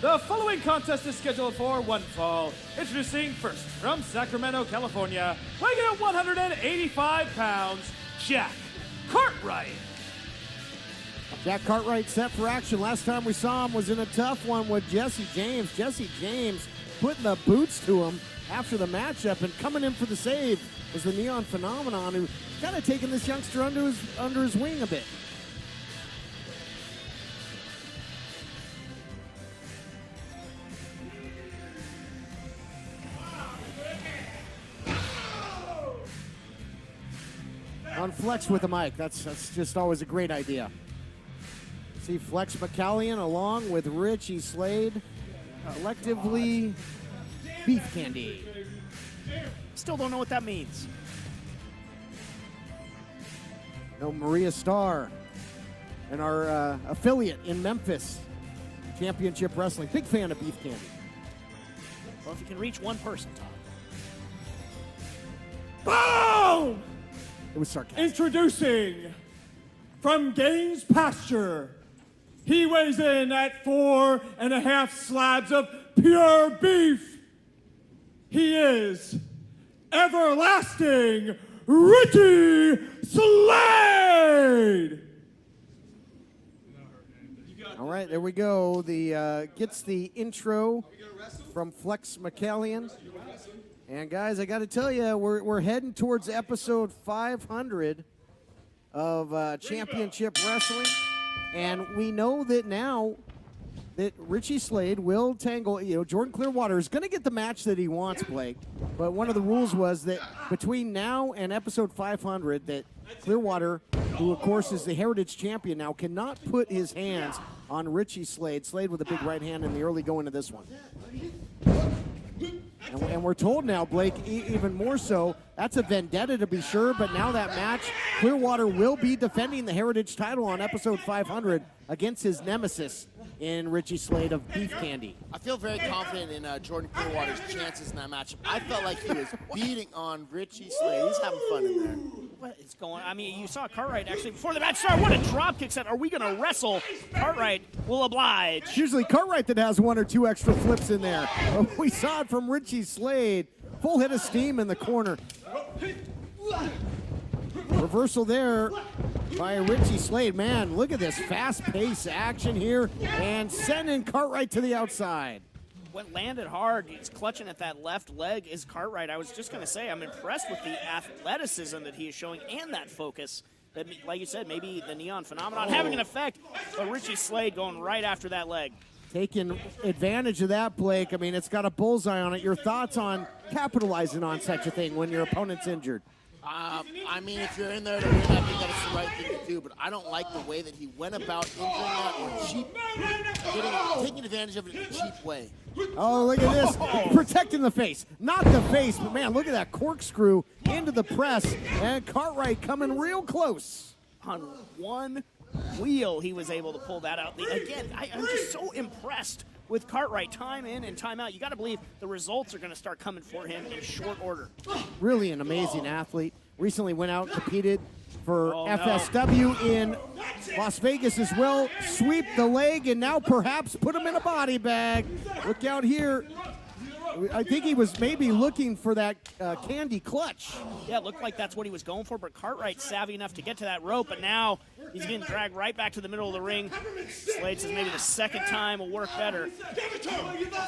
The following contest is scheduled for one fall. Introducing first from Sacramento, California, weighing in at 185 pounds, Jack Cartwright. Jack Cartwright set for action. Last time we saw him was in a tough one with Jesse James. Jesse James putting the boots to him after the matchup, and coming in for the save was the Neon Phenomenon, who kind of taking this youngster under his wing a bit. On Flex with the mic. That's just always a great idea. See Flex McCallion along with Richie Slade, collectively Beef Candy. Still don't know what that means. No Maria Starr, and our affiliate in Memphis, Championship Wrestling. Big fan of Beef Candy. Well, if you can reach one person, Boom! It was sarcastic. Introducing from Gaines Pasture, he weighs in at 4.5 slabs of pure beef. He is Everlasting Richie Slade. All right, there we go. The gets the intro from Flex McCallion. And guys, I got to tell you, we're heading towards episode 500 of Championship Wrestling, and we know that now that Richie Slade will tangle. Jordan Clearwater is going to get the match that he wants, Blake. But one of the rules was that between now and episode 500, that Clearwater, who of course is the Heritage Champion now, cannot put his hands on Richie Slade. Slade with a big right hand in the early going of this one. And we're told now, Blake, even more so, that's a vendetta to be sure, but now that match, Clearwater will be defending the Heritage title on episode 500 against his nemesis in Richie Slade of Beef Candy. I feel very confident in Jordan Clearwater's chances in that matchup. I felt like he was beating on Richie Slade. He's having fun in there. what is going on? I mean, you saw Cartwright actually before the match started. What a drop kick set. Are we going to wrestle? Cartwright will oblige. It's usually Cartwright that has one or two extra flips in there. But we saw it from Richie Slade. Full head of steam in the corner. Reversal there by Richie Slade. Man, look at this fast-paced action here, and sending Cartwright to the outside. When landed hard, he's clutching at that left leg is Cartwright. I was just going to say, I'm impressed with the athleticism that he is showing and that focus. That, like you said, maybe the Neon Phenomenon having an effect, but Richie Slade going right after that leg. Taking advantage of that, Blake. I mean, it's got a bullseye on it. Your thoughts on capitalizing on such a thing when your opponent's injured? I mean, if you're in there to win, I think that's the right thing to do, but I don't like the way that he went about injuring that or taking advantage of it in a cheap way. Oh, look at this. Protecting the face. Not the face, but man, look at that corkscrew into the press, and Cartwright coming real close. On one wheel, he was able to pull that out. Again, I'm just so impressed with Cartwright, time in and time out. You got to believe the results are going to start coming for him in short order. Really an amazing athlete. Recently went out and competed for FSW in Las Vegas as well. Sweep the leg and now perhaps put him in a body bag. Look out here. I think he was maybe looking for that candy clutch. Yeah, it looked like that's what he was going for, but Cartwright's savvy enough to get to that rope, but now he's getting dragged right back to the middle of the ring. Slade says maybe the second time will work better.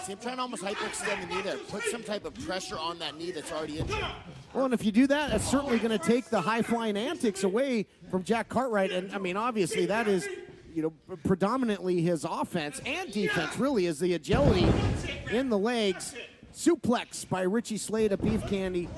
See, I'm trying to almost hyperextend the knee there. Put some type of pressure on that knee that's already in there. Well, and if you do that, that's certainly going to take the high-flying antics away from Jack Cartwright. And, I mean, obviously that is, predominantly his offense and defense, really, is the agility in the legs. Suplex by Richie Slade of Beef Candy.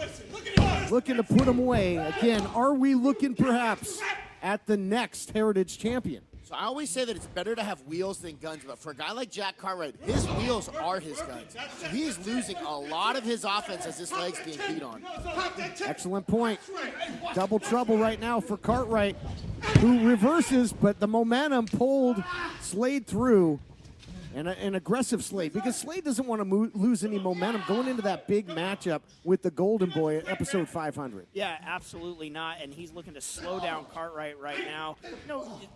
Looking to put him away. Again, are we looking perhaps at the next Heritage Champion? So I always say that it's better to have wheels than guns, but for a guy like Jack Cartwright, his wheels are his guns. So he's losing a lot of his offense as his leg's being beat on. Excellent point. Double trouble right now for Cartwright, who reverses, but the momentum pulled Slade through. And an aggressive Slade, because Slade doesn't want to lose any momentum going into that big matchup with the Golden Boy at episode 500. Yeah, absolutely not. And he's looking to slow down Cartwright right now.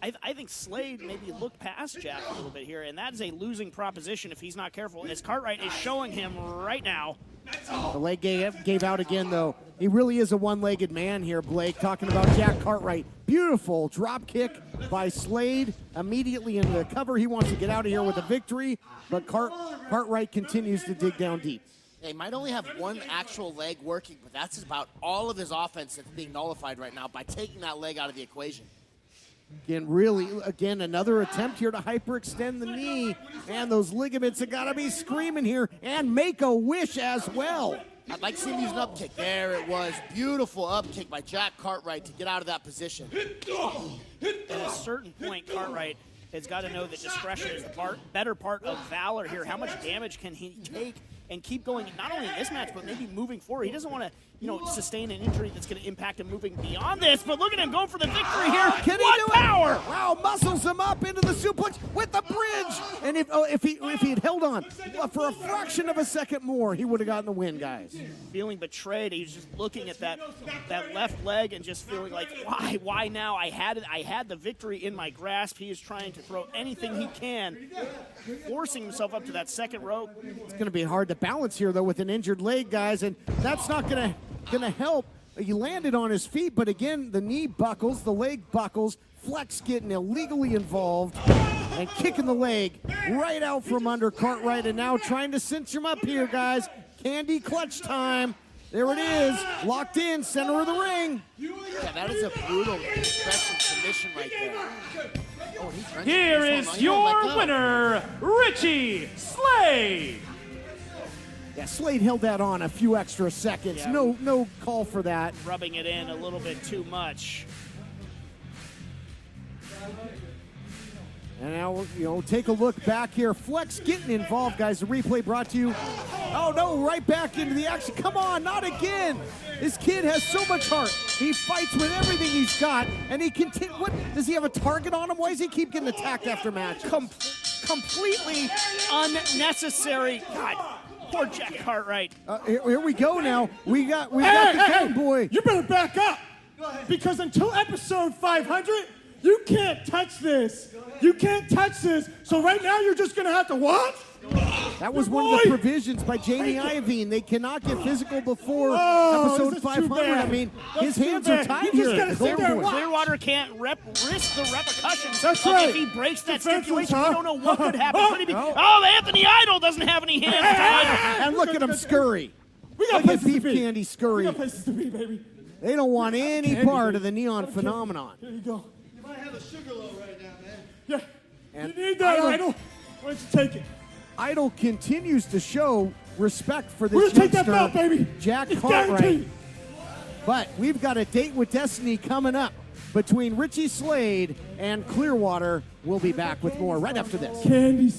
I think Slade maybe looked past Jack a little bit here, and that is a losing proposition if he's not careful, as Cartwright is showing him right now. The leg gave out again, though. He really is a one-legged man here, Blake, talking about Jack Cartwright. Beautiful drop kick by Slade. Immediately into the cover. He wants to get out of here with a victory, but Cartwright continues to dig down deep. He might only have one actual leg working, but that's about all of his offense that's being nullified right now by taking that leg out of the equation. Again, another attempt here to hyperextend the knee, and those ligaments have got to be screaming here, and make a wish as well. I'd like to see him use an up kick. There it was. Beautiful up kick by Jack Cartwright to get out of that position. At a certain point, Cartwright has got to know that discretion is the better part of valor here. How much damage can he take and keep going, not only in this match, but maybe moving forward? He doesn't want to, sustain an injury that's going to impact him moving beyond this, but look at him go for the victory here. Can he what do power! It? Wow, muscles him up into the suplex with the bridge. And if he had held on for a fraction of a second more, he would have gotten the win, guys. Feeling betrayed. He's just looking at that left leg and just feeling like, why now? I had the victory in my grasp. He is trying to throw anything he can, forcing himself up to that second rope. It's going to be hard to balance here, though, with an injured leg, guys, and that's not going to help. He landed on his feet, but again, the knee buckles, the leg buckles. Flex getting illegally involved and kicking the leg right out from under Cartwright, and now trying to cinch him up here, guys. Candy clutch time. There it is, locked in, center of the ring. Yeah, that is a brutal impressive submission right there. Oh, Here is your winner, Richie Slade. Yeah, Slade held that on a few extra seconds. Yeah. No call for that. Rubbing it in a little bit too much. And now, take a look back here. Flex getting involved, guys. The replay brought to you. Oh, no, right back into the action. Come on, not again. This kid has so much heart. He fights with everything he's got, and he continues. What, does he have a target on him? Why does he keep getting attacked after match? Completely unnecessary. God, poor Jack Cartwright. Here we go now. We got the Golden Boy. You better back up, because until episode 500, you can't touch this. You can't touch this. So right now, you're just gonna have to what? That was one of the provisions by Jamie Iovine. They cannot get physical before episode 500. I mean, his hands are tied here. Clearwater can't risk the repercussions. That's of right. If he breaks that Defenseless, situation, huh? we don't know what could happen. Could he be, Anthony Idol doesn't have any hands tied. And look at him scurry. We got Look at places Beef to be. Candy scurry. We got places to be, baby. They don't want any part of the neon phenomenon. Here you go. You might have a sugar low right now, man. Yeah. And You need that, Idol- Idol. Why don't you take it? Idol continues to show respect for We're this gonna take that youngster, belt, baby. Jack It's Cartwright. guaranteed. But we've got a date with Destiny coming up between Richie Slade and Clearwater. We'll be back with more right after this. Candies.